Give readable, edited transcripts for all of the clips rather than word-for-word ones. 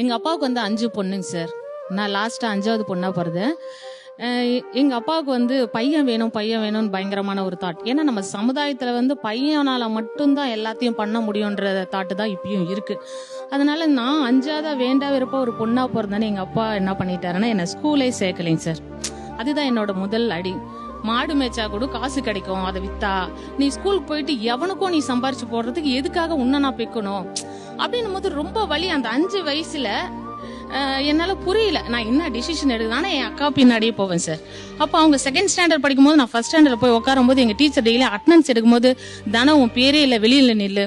எங்க அப்பாவுக்கு வந்து 5 பொண்ணுங்க சார். நான் லாஸ்டா 5வது பொண்ணா பிறந்தேன். எங்க அப்பாவுக்கு வந்து பையன் வேணும்னு பயங்கரமான ஒரு தாட். ஏன்னா நம்ம சமுதாயத்துல வந்து பையனால மட்டும்தான் எல்லாத்தையும் பண்ண முடியும்ன்ற தாட்டு தான் இப்பயும் இருக்கு. அதனால நான் 5ஆவதா வேண்டா விருப்ப ஒரு பொண்ணா பிறந்தேன்னு எங்க அப்பா என்ன பண்ணிட்டாருன்னா என்ன ஸ்கூலே சேர்க்கலைங்க சார். அதுதான் என்னோட முதல் அடி. மாடு மேய்ச்சா கூட காசு கிடைக்கும், அதை வித்தா நீ ஸ்கூலுக்கு போயிட்டு எவனுக்கும் நீ சம்பாரிச்சு போடுறதுக்கு எதுக்காக உன்னை நான் பெக்கணும் அப்படின்னும் போது ரொம்ப வலி. அந்த 5 வயசுல என்னால புரியல நான் என்ன டிசிஷன் எடுக்குதானா என் அக்கா பின்னாடியே போவேன் சார். அப்ப அவங்க 2nd ஸ்டாண்டர்ட் படிக்கும் போது நான் 1st ஸ்டாண்டர்ட் போய் உட்காரும் போது எங்க டீச்சர் டெய்லி அட்டெண்டன்ஸ் எடுக்கும் போது தானே உன் பேரே இல்ல வெளியில நில்லு,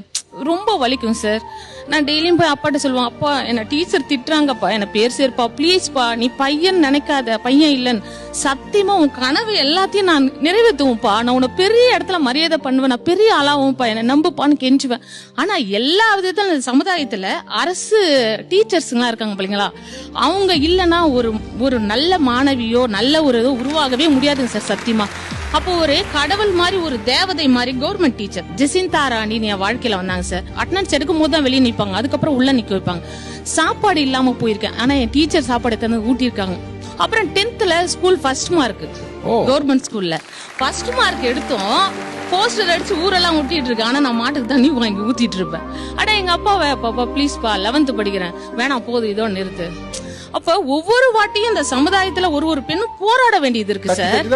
ரொம்ப வலிக்கும் சார். நான் டெய்லியும் போய் அப்பாட்ட சொல்லுவேன், அப்பா என்ன டீச்சர் திட்டுறாங்கப்பா, என்ன பேர் சேர்ப்பா ப்ளீஸ்பா, நீ பையன் நினைக்காத, பையன் இல்லன்னு சத்தியமா உன் கனவு எல்லாத்தையும் நான் நிறைவேற்றுவேன்ப்பா, நான் உன்னை பெரிய இடத்துல மரியாதை பண்ணுவேன், நான் பெரிய ஆளாவும்ப்பா, என்ன நம்புப்பான்னு கெஞ்சுவேன். ஆனா எல்லா விதத்துல சமுதாயத்துல அரசு டீச்சர்ஸுங்களா இருக்காங்க பிள்ளைங்களா, அவங்க இல்லைன்னா ஒரு நல்ல மாணவியோ நல்ல ஒரு உருவாகவே முடியாதுங்க சார் சத்தியமா. அப்போ ஒரு கடவுள் மாதிரி ஒரு தேவதை மாதிரி கவர்மெண்ட் டீச்சர் ஜெசிந்தா ராணி என் வாழ்க்கையில வந்தாங்க சார். அட்டெண்டன்ஸ் எடுக்கும் போது தான் வெளியே நிப்பாங்க, அதுக்கப்புறம் உள்ள நிக்க வைப்பாங்க. சாப்பாடு இல்லாம போயிருக்கேன், ஆனா என் டீச்சர் சாப்பாடு எடுத்து ஊட்டி இருக்காங்க. அப்புறம் 10th school 1st mark government ஸ்கூல்ல 1st மார்க் எடுத்தோம். போஸ்டர் அடிச்சு ஊரெல்லாம் ஊட்டிட்டு இருக்கேன், ஆனா நான் மாட்டுக்கு தண்ணி வாங்கி ஊத்திட்டு இருப்பேன். ஆனா எங்க அப்பாவை பாப்பா ப்ளீஸ்பா 11th படிக்கிறேன், வேணாம் போதும் இதோ நிறுத்து. அப்ப ஒவ்வொரு வாட்டியும் இந்த சமுதாயத்துல ஒரு பெண்ணும் போராட வேண்டியது இருக்கு சார்.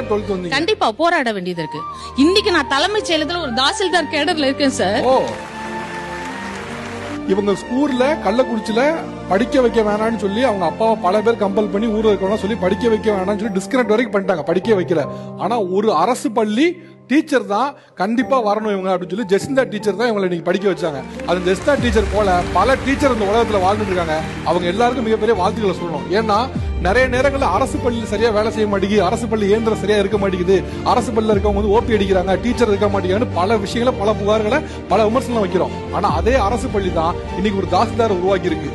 கண்டிப்பா போராட வேண்டியது இருக்கு. இன்னைக்கு நான் தலைமைச் செயலத்துல ஒரு தாசில்தார் கேடர்ல இருக்கேன் சார். இவங்க ஸ்கூல்ல கள்ளக்குறிச்சியில படிக்க வைக்க வேணாம்னு சொல்லி அவங்க அப்பாவை பல பேர் கம்பல் பண்ணி ஊர்ல இருக்கணும் சொல்லி படிக்க வைக்க வேணாம்னு சொல்லி டிஸ்கனெக்ட் வரைக்கும் பண்ணிட்டாங்க, படிக்க வைக்கல. ஆனா ஒரு அரசு பள்ளி டீச்சர் தான் கண்டிப்பா வரணும் இவங்க அப்படின்னு சொல்லி ஜெசிந்தா டீச்சர் தான் இவங்களை இன்னைக்கு படிக்க வச்சாங்க. அது ஜெசிந்தா டீச்சர் போல பல டீச்சர் இந்த உலகத்துல வாழ்ந்துட்டு இருக்காங்க. அவங்க எல்லாருக்கும் மிகப்பெரிய வாழ்த்துக்களை சொல்லணும். ஏன்னா நிறைய நேரங்களில் அரசு பள்ளியில் சரியா வேலை செய்ய மாட்டேங்குது, அரசு பள்ளி இயந்திரம் சரியா இருக்க மாட்டேங்குது, அரசு பள்ளியில் இருக்கவங்க வந்து ஓபி அடிக்கிறாங்க, டீச்சர் இருக்க மாட்டேங்குதுன்னு பல விஷயங்களை பல புகார்களை பல விமர்சனம் வைக்கிறோம். ஆனா அதே அரசு பள்ளி தான் இன்னைக்கு ஒரு தாசில்தார் உருவாக்கி இருக்கு.